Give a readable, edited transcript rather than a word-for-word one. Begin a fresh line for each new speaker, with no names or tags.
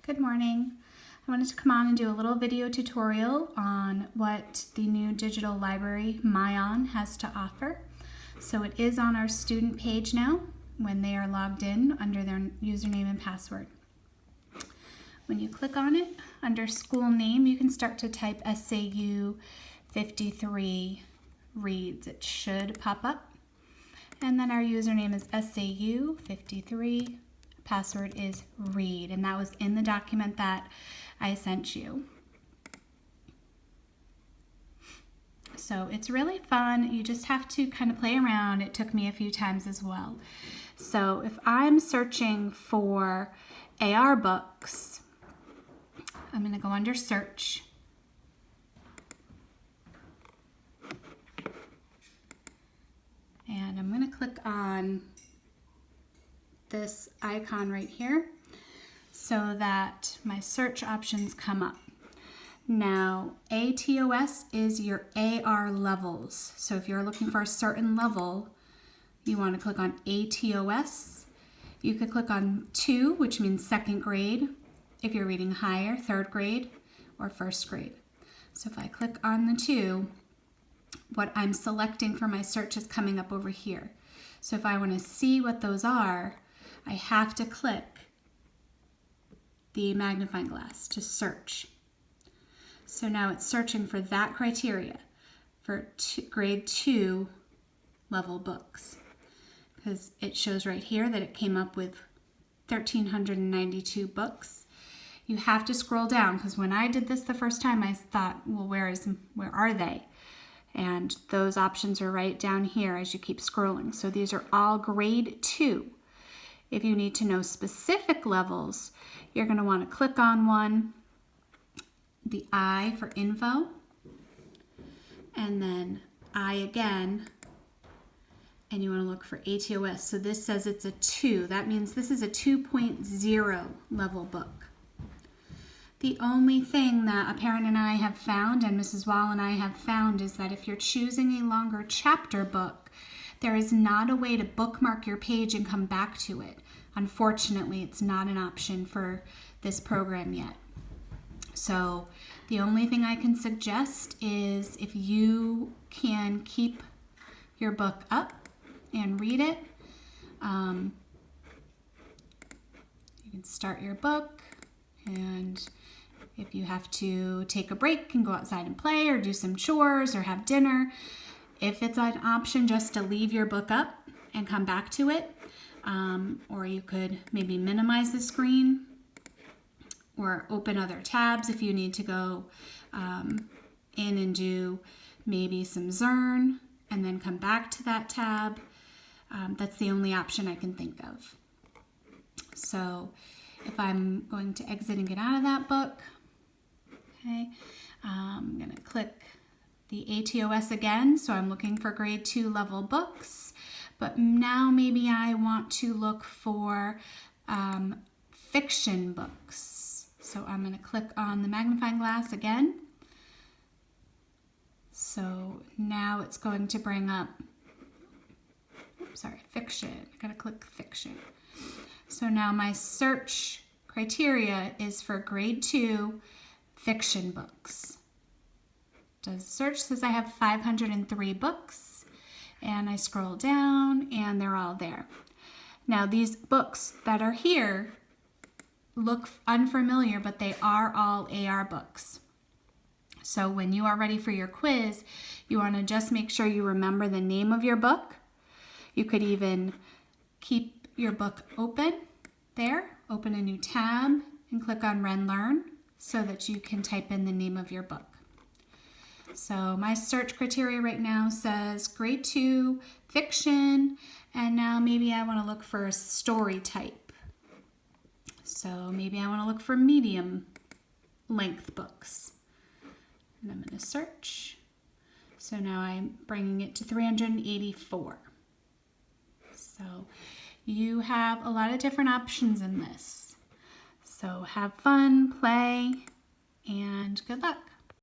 Good morning. I wanted to come on and do a little video tutorial on what the new digital library MyOn has to offer. So it is on our student page now when they are logged in under their username and password. When you click on it, under school name, you can start to type SAU 53 reads. It should pop up. And then our username is SAU 53. Password is read, and that was in the document that I sent you. So it's really fun. You just have to kind of play around. It took me a few times as well. So if I'm searching for AR books, I'm going to go under search. And I'm going to click on this icon right here so that my search options come up. Now, ATOS is your AR levels. So if you're looking for a certain level, you want to click on ATOS. You could click on 2, which means second grade, if you're reading higher, third grade, or first grade. So if I click on the 2, what I'm selecting for my search is coming up over here. So if I want to see what those are, I have to click the magnifying glass to search. So now it's searching for that criteria for grade 2 level books, because it shows right here that it came up with 1,392 books. You have to scroll down, because when I did this the first time, I thought, well, where are they? And those options are right down here as you keep scrolling. So these are all grade 2. If you need to know specific levels, you're going to want to click on one, the I for info, and then I again, and you want to look for ATOS. So this says it's a 2. That means this is a 2.0 level book. The only thing that a parent and I have found, and Mrs. Wall and I have found, is that if you're choosing a longer chapter book, there is not a way to bookmark your page and come back to it. Unfortunately, it's not an option for this program yet. So the only thing I can suggest is if you can keep your book up and read it, you can start your book, and if you have to take a break and go outside and play or do some chores or have dinner, if it's an option just to leave your book up and come back to it, or you could maybe minimize the screen or open other tabs if you need to go in and do maybe some Zern and then come back to that tab. That's the only option I can think of. So if I'm going to exit and get out of that book, okay, I'm going to click the ATOS again. So I'm looking for grade 2 level books, but now maybe I want to look for fiction books. So I'm going to click on the magnifying glass again. So now it's going to bring up, fiction. I got to click fiction. So now my search criteria is for grade 2 fiction books. The search says I have 503 books, and I scroll down and they're all there. Now these books that are here look unfamiliar, but they are all AR books. So when you are ready for your quiz, you want to just make sure you remember the name of your book. You could even keep your book open there, open a new tab, and click on Run Learn so that you can type in the name of your book. So my search criteria right now says grade 2 fiction, and now maybe I want to look for a story type. So maybe I want to look for medium length books. And I'm going to search. So now I'm bringing it to 384. So you have a lot of different options in this. So have fun, play, and good luck.